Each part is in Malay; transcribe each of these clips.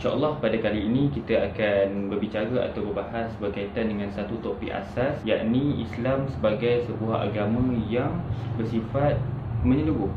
InsyaAllah pada kali ini kita akan berbicara atau berbahas berkaitan dengan satu topik asas, yakni Islam sebagai sebuah agama yang bersifat menyeluruh.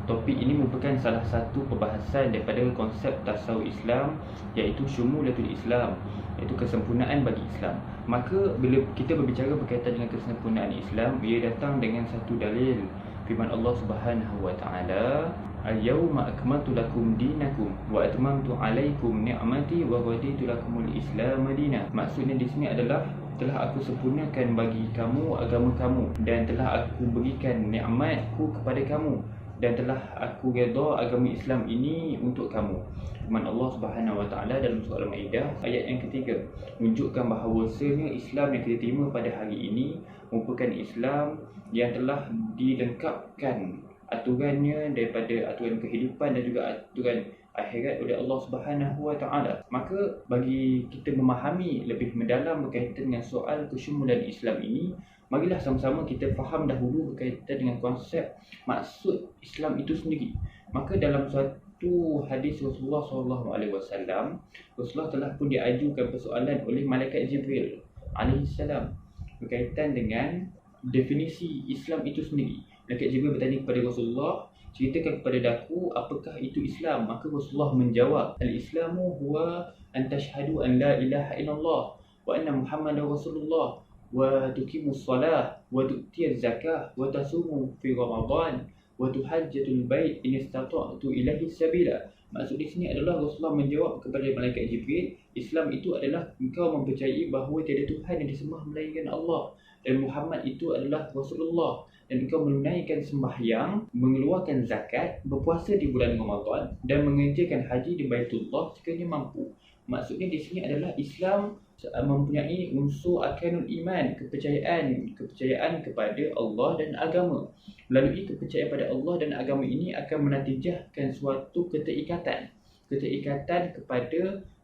Topik ini merupakan salah satu perbahasan daripada konsep tasawuf Islam, iaitu syumulatul Islam, iaitu kesempurnaan bagi Islam. Maka bila kita berbicara berkaitan dengan kesempurnaan Islam, ia datang dengan satu dalil firman Allah Subhanahu wa taala, Al-yawma akmaltu lakum dinakum wa atmamtu alaikum ni'mati wa raditu lakumul Islam madina. Maksudnya di sini adalah telah aku sempurnakan bagi kamu agama kamu, dan telah aku berikan nikmatku kepada kamu, dan telah aku redha agama Islam ini untuk kamu. Firman Allah Subhanahu wa taala dalam surah Al-Maidah ayat yang ketiga menunjukkan bahawasanya Islam yang kita terima pada hari ini merupakan Islam yang telah dilengkapkan aturannya daripada aturan kehidupan dan juga aturan akhirat oleh Allah Subhanahu wa taala. Maka bagi kita memahami lebih mendalam berkaitan dengan soal kesyumulan Islam ini, marilah sama-sama kita faham dahulu berkaitan dengan konsep maksud Islam itu sendiri. Maka dalam suatu hadis Rasulullah SAW, Rasulullah telah pun diajukan persoalan oleh malaikat Jibril alaihissalam berkaitan dengan definisi Islam itu sendiri. Malaikat Jibril bertanya kepada Rasulullah, ceritakan kepada daku apakah itu Islam. Maka Rasulullah menjawab, Al-Islamu huwa an tashhadu an la ilaha illallah wa anna Muhammadar Rasulullah wa tuqimus salah wa tu'tiyaz zakah wa tasumu fi Ramadan wa tuhajjatul bait in istata'tu ilaihi sabila. Maksud di sini adalah Rasulullah menjawab kepada malaikat Jibril, Islam itu adalah engkau mempercayai bahawa tiada Tuhan yang disembah melainkan Allah, dan Muhammad itu adalah Rasulullah, dan engkau menunaikan sembahyang, mengeluarkan zakat, berpuasa di bulan Ramadan, dan mengerjakan haji di Baitullah sekiranya mampu. Maksudnya di sini adalah Islam mempunyai unsur arkanul iman, kepercayaan kepada Allah dan agama. Melalui kepercayaan pada Allah dan agama ini akan menatijahkan suatu keterikatan kepada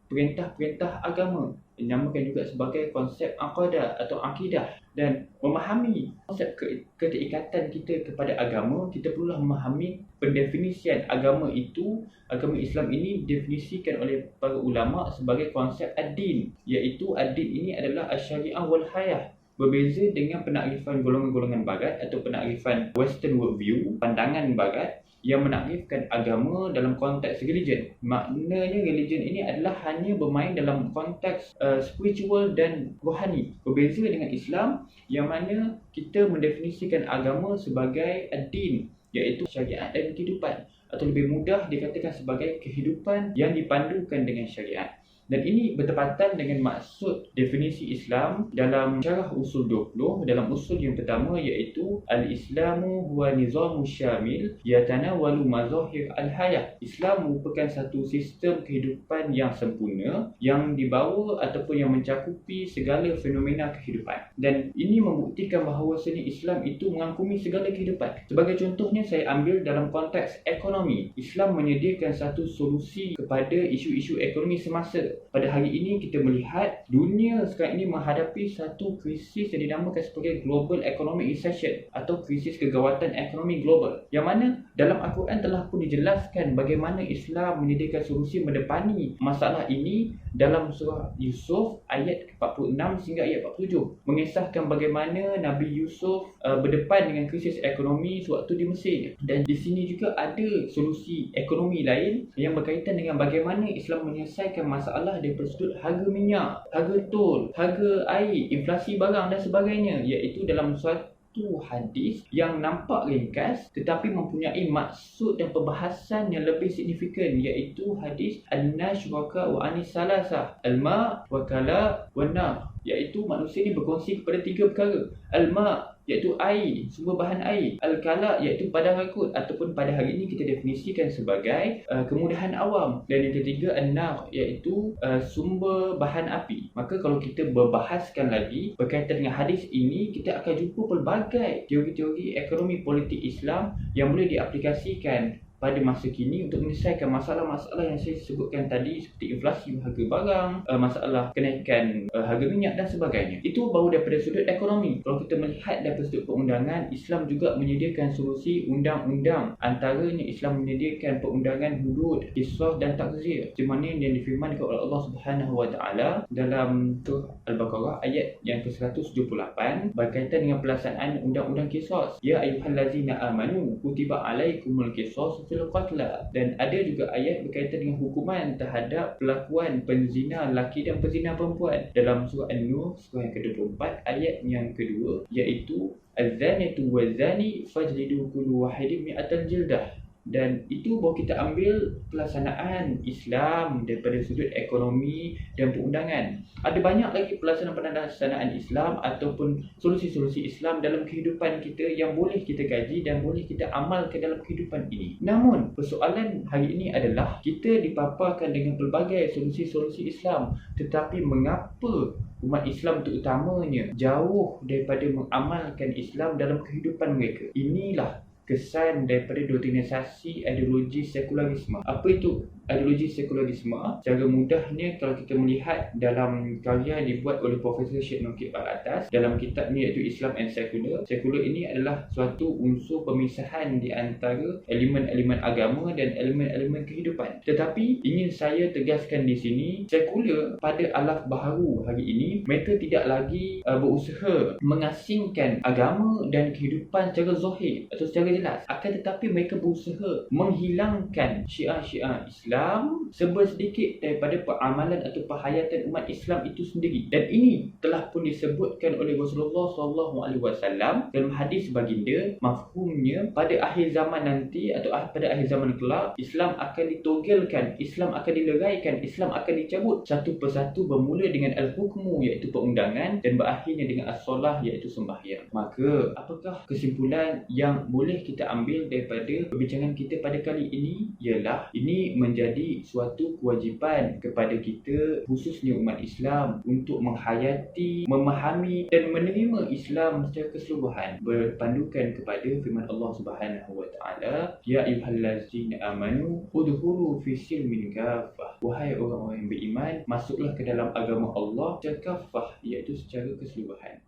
perintah-perintah agama, dinamakan juga sebagai konsep aqadah atau akidah. Dan memahami konsep keterikatan kita kepada agama, kita perlulah memahami pendefinisian agama itu. Agama Islam ini definisikan oleh para ulama sebagai konsep ad-din, iaitu ad-din ini adalah asy-syariah wal hayah. Berbeza dengan penakrifan golongan-golongan barat atau penakrifan western worldview, pandangan barat yang menakrifkan agama dalam konteks religion. Maknanya religion ini adalah hanya bermain dalam konteks spiritual dan rohani. Berbeza dengan Islam yang mana kita mendefinisikan agama sebagai ad-din, iaitu syariat dan kehidupan, atau lebih mudah dikatakan sebagai kehidupan yang dipandukan dengan syariat. Dan ini bertepatan dengan maksud definisi Islam dalam syarah usul 20. Dalam usul yang pertama, iaitu Al-Islamu huwa nizamu syamil yatanawalu mazahir al-hayah. Islam merupakan satu sistem kehidupan yang sempurna yang dibawa ataupun yang mencakupi segala fenomena kehidupan. Dan ini membuktikan bahawasanya Islam itu mengangkumi segala kehidupan. Sebagai contohnya, saya ambil dalam konteks ekonomi. Islam menyediakan satu solusi kepada isu-isu ekonomi semasa. Pada hari ini kita melihat dunia sekarang ini menghadapi satu krisis yang dinamakan sebagai Global Economic Recession atau krisis kegawatan ekonomi global, yang mana dalam Al-Quran telah pun dijelaskan bagaimana Islam menyediakan solusi mendepani masalah ini dalam surah Yusuf ayat 46 hingga ayat 47, mengisahkan bagaimana Nabi Yusuf berdepan dengan krisis ekonomi sewaktu di Mesir. Dan di sini juga ada solusi ekonomi lain yang berkaitan dengan bagaimana Islam menyelesaikan masalah daripada sudut harga minyak, harga tol, harga air, inflasi barang dan sebagainya, iaitu dalam suatu hadis yang nampak ringkas tetapi mempunyai maksud dan perbahasan yang lebih signifikan, iaitu hadis an-nas syuraka wa anis salasah, al-ma' wa kala wa nar, iaitu manusia ni berkongsi kepada tiga perkara. Al-ma' iaitu air, sumber bahan air. Al-kala iaitu padang rakut, ataupun pada hari ini kita definisikan sebagai kemudahan awam. Dan yang ketiga, an-nar iaitu sumber bahan api. Maka kalau kita berbahaskan lagi berkaitan dengan hadis ini, kita akan jumpa pelbagai teori-teori ekonomi politik Islam yang boleh diaplikasikan pada masa kini untuk menyelesaikan masalah-masalah yang saya sebutkan tadi seperti inflasi harga barang, masalah kenaikan harga minyak dan sebagainya. Itu baru daripada sudut ekonomi. Kalau kita melihat daripada sudut perundangan, Islam juga menyediakan solusi undang-undang. Antaranya Islam menyediakan perundangan hudud, qisas dan takzir, di mana yang difirmankan oleh Allah Subhanahu wa taala dalam surah Al-Baqarah ayat yang ke-178 berkaitan dengan pelaksanaan undang-undang qisas. Ya ayyuhallazina amanu kutiba alaikumul qisas fil qatla. Dan ada juga ayat berkaitan dengan hukuman terhadap pelakuan penzina lelaki dan penzina perempuan dalam surah An-Nur surah yang ke-24 ayat yang kedua, iaitu az-zaniyatu waz-zani fajlidu kullu wahidin mi'atan jildah. Dan itu baru kita ambil pelaksanaan Islam daripada sudut ekonomi dan perundangan. Ada banyak lagi pelaksanaan Islam ataupun solusi-solusi Islam dalam kehidupan kita yang boleh kita kaji dan boleh kita amalkan dalam kehidupan ini. Namun, persoalan hari ini adalah kita dipaparkan dengan pelbagai solusi-solusi Islam, tetapi mengapa umat Islam terutamanya jauh daripada mengamalkan Islam dalam kehidupan mereka? Inilah kesan daripada doktrinisasi ideologi sekularisme. Apa itu ideologi sekularisme? Secara mudahnya kalau kita melihat dalam karya yang dibuat oleh Profesor Syed Nokib Al-Atas dalam kitabnya iaitu Islam and Secular. Sekular ini adalah suatu unsur pemisahan di antara elemen-elemen agama dan elemen-elemen kehidupan. Tetapi ingin saya tegaskan di sini, sekular pada alaf baharu hari ini, mereka tidak lagi berusaha mengasingkan agama dan kehidupan secara zahir atau secara jelas. Akan tetapi mereka berusaha menghilangkan syiar-syiar Islam sebersedikit daripada peramalan atau perhayatan umat Islam itu sendiri. Dan ini telah pun disebutkan oleh Rasulullah SAW dalam hadis baginda, mafhumnya pada akhir zaman nanti atau pada akhir zaman kelak, Islam akan ditogelkan, Islam akan dileraikan, Islam akan dicabut satu persatu, bermula dengan al-hukmu iaitu perundangan dan berakhirnya dengan as-solah iaitu sembahyang. Maka apakah kesimpulan yang boleh kita ambil daripada perbincangan kita pada kali ini? Ialah ini menjadi suatu kewajipan kepada kita, khususnya umat Islam, untuk menghayati, memahami dan menerima Islam secara keseluruhan, berpandukan kepada firman Allah Subhanahu wa taala, ya ayyuhallazina amanu udkhulu fi silmin kafah. Wahai orang-orang yang beriman, masuklah ke dalam agama Allah secara kafah, iaitu secara keseluruhan.